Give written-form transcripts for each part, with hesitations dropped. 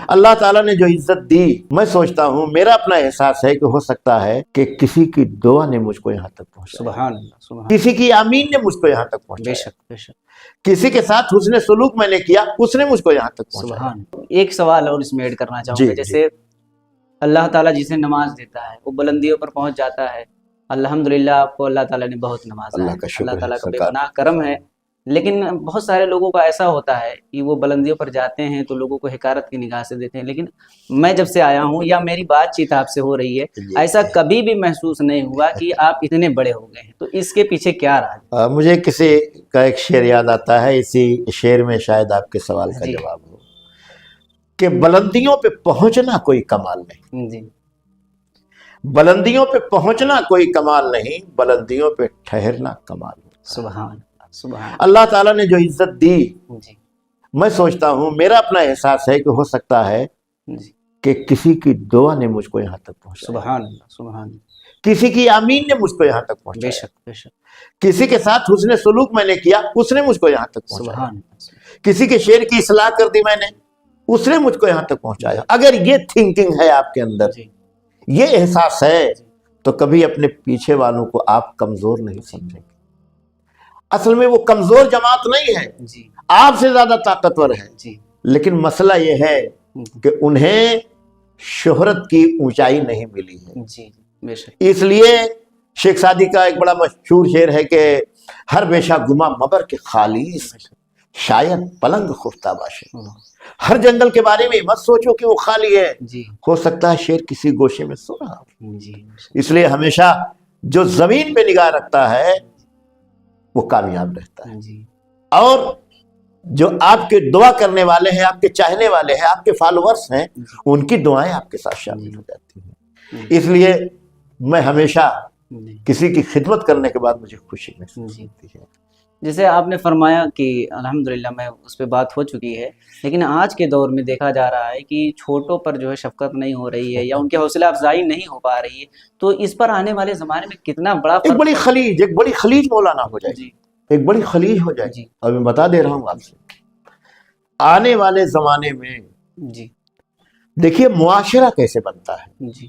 اللہ تعالیٰ نے جو عزت دی، میں سوچتا ہوں، میرا اپنا احساس ہے کہ ہو سکتا ہے کہ کسی کی دعا نے مجھ کو یہاں تک پہنچایا، سبحان اللہ، سبحان کسی کی آمین نے مجھ کو یہاں تک پہنچایا، بے شک بے شک، کسی کے ساتھ حسن سلوک میں نے کیا، اس نے مجھ کو یہاں تک پہنچایا۔ سبحان۔ ایک سوال اور اس میں ایڈ کرنا چاہوں گا، جی، جیسے اللہ تعالیٰ جسے نماز دیتا ہے وہ بلندیوں پر پہنچ جاتا ہے، الحمدللہ آپ کو اللہ تعالیٰ نے بہت نمازا ہے، اللہ کا شکر اللہ تعالیٰ ہے کا بے سرکار۔ پناہ کرم ہے، لیکن بہت سارے لوگوں کا ایسا ہوتا ہے کہ وہ بلندیوں پر جاتے ہیں تو لوگوں کو حقارت کی نگاہ سے دیتے ہیں، لیکن میں جب سے آیا ہوں یا میری بات چیت آپ سے ہو رہی ہے، ایسا کبھی بھی محسوس نہیں ہوا کہ آپ اتنے بڑے ہو گئے ہیں، تو اس کے پیچھے کیا رہا؟ مجھے کسی کا ایک شعر یاد آتا ہے، اسی شعر میں شاید آپ کے سوال کا جواب ہو کہ بلندیوں پہ پہنچنا کوئی کمال نہیں، جی، بلندیوں پہ پہنچنا کوئی کمال نہیں، بلندیوں پہ ٹھہرنا کمال ہے۔ سبحان سبحان اللہ تعالیٰ نے جو عزت دی، جی میں سوچتا ہوں، میرا اپنا احساس ہے کہ ہو سکتا ہے جی، کہ کسی کی دعا نے مجھ کو یہاں تک پہنچایا، سبحان اللہ، سبحان، کسی کی آمین نے مجھ کو یہاں تک بے پہنچایا، شک بے شک، کسی کے ساتھ حسن سلوک میں نے کیا، اس نے مجھ کو یہاں تک پہنچایا، سبحان اللہ، کسی کے شعر کی اصلاح کر دی میں نے، اس نے مجھ کو یہاں تک پہنچایا۔ اگر یہ تھنکنگ ہے آپ کے اندر، جی یہ احساس ہے، تو کبھی اپنے پیچھے والوں کو آپ کمزور نہیں سمجھیں گے۔ اصل میں وہ کمزور جماعت نہیں ہے، جی آپ سے زیادہ طاقتور ہے، جی، لیکن مسئلہ یہ ہے کہ انہیں شہرت کی اونچائی نہیں ملی ہے۔ جی بے شک، اس لیے شیخ سعدی کا ایک بڑا مشہور شعر ہے کہ ہر بیشہ گما مبر کے خالیس، شاید پلنگ خفتہ باشے۔ ہر جنگل کے بارے میں مت سوچو کہ وہ خالی ہے، جی ہو سکتا ہے شیر کسی گوشے میں سو رہا ہو۔ جی، اس لیے ہمیشہ جو زمین پہ نگاہ رکھتا ہے وہ کامیاب رہتا ہے، جی اور جو آپ کے دعا کرنے والے ہیں، آپ کے چاہنے والے ہیں، آپ کے فالوورز ہیں، ان کی دعائیں آپ کے ساتھ شامل ہو جاتی ہیں۔ اس لیے میں ہمیشہ جی، کسی کی خدمت کرنے کے بعد مجھے خوشی محسوس ہوتی ہے۔ جیسے آپ نے فرمایا کہ الحمدللہ میں اس پہ بات ہو چکی ہے، لیکن آج کے دور میں دیکھا جا رہا ہے کہ چھوٹوں پر جو ہے شفقت نہیں ہو رہی ہے یا ان کی حوصلہ افزائی نہیں ہو پا رہی ہے، تو اس پر آنے والے زمانے میں کتنا بڑا ایک بڑی خلیج مولانا ہو جائے گی، جی ایک بڑی خلیج ہو جائے گی۔ جی اور میں بتا دے رہا ہوں آپ سے، آنے والے زمانے میں جی دیکھیے معاشرہ کیسے بنتا ہے۔ جی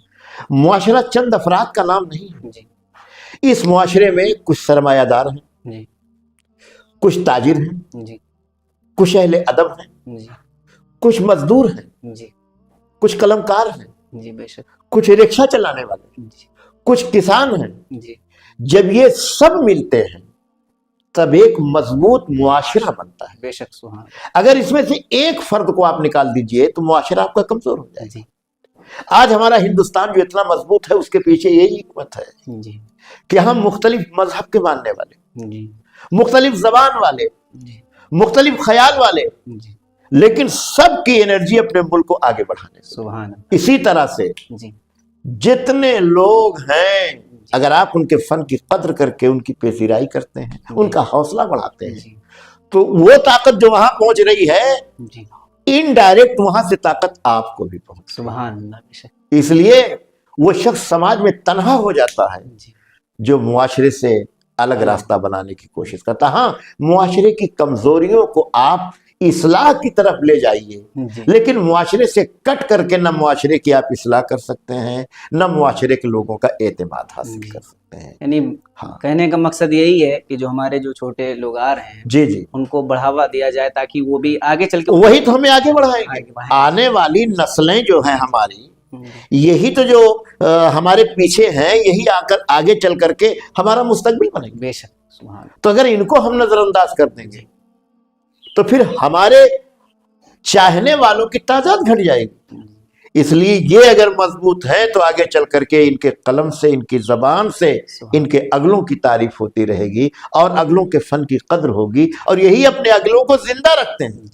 معاشرہ چند افراد کا نام نہیں ہے، جی اس معاشرے میں کچھ سرمایہ دار ہیں، جی کچھ تاجر ہیں، جی کچھ اہل ادب ہیں، جی کچھ مزدور ہیں، جی کچھ قلمکار ہیں، جی بے شک، کچھ رکشہ چلانے والے ہیں، جی کچھ کسان ہیں۔ جی جب یہ سب ملتے ہیں تب ایک مضبوط معاشرہ بنتا ہے۔ بے شک، سبحان، اگر اس میں سے ایک فرد کو آپ نکال دیجئے تو معاشرہ آپ کا کمزور ہو جائے گا۔ جی آج ہمارا ہندوستان جو اتنا مضبوط ہے، اس کے پیچھے یہی حکمت ہے جی کہ ہم مختلف مذہب کے ماننے والے، جی مختلف زبان والے، جی مختلف خیال والے، جی، لیکن سب کی انرجی اپنے ملک کو آگے بڑھانے سے۔ سبحان، اسی طرح سے جی جتنے لوگ ہیں، اگر آپ ان کے فن کی قدر کر کے ان کی پذیرائی کرتے ہیں، ان کا حوصلہ بڑھاتے ہیں، جی تو وہ طاقت جو وہاں پہنچ رہی ہے، جی، انڈائریکٹ وہاں سے طاقت آپ کو بھی پہنچ۔ سبحان اللہ، بے شک، اس لیے وہ شخص سماج میں تنہا ہو جاتا ہے جی جو معاشرے سے الگ راستہ بنانے کی کوشش کرتا۔ ہاں، معاشرے کی کمزوریوں کو آپ اصلاح کی طرف لے جائیے، جی لیکن معاشرے سے کٹ کر کے نہ معاشرے کی آپ اصلاح کر سکتے ہیں، نہ معاشرے کے لوگوں کا اعتماد حاصل کر سکتے ہیں۔ یعنی کہنے کا مقصد یہی ہے کہ جو ہمارے جو چھوٹے لوگ آ رہے ہیں جی جی، ان کو بڑھاوا دیا جائے تاکہ وہ بھی آگے چل کے وہی تو ہمیں آگے بڑھائیں گے۔ آگے بڑھائیں گے۔ آنے والی نسلیں جو ہیں ہماری، یہی تو جو ہمارے پیچھے ہیں، یہی آ کر آگے چل کر کے ہمارا مستقبل بنے گا۔ بے شک، سبحان، تو اگر ان کو ہم نظر انداز کر دیں گے تو پھر ہمارے چاہنے والوں کی تعداد گھٹ جائے گی۔ اس لیے یہ اگر مضبوط ہے تو آگے چل کر کے ان کے قلم سے، ان کی زبان سے ان کے اگلوں کی تعریف ہوتی رہے گی، اور اگلوں کے فن کی قدر ہوگی، اور یہی اپنے اگلوں کو زندہ رکھتے ہیں۔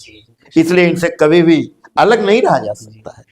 اس لیے ان سے کبھی بھی الگ نہیں رہا جا سکتا ہے۔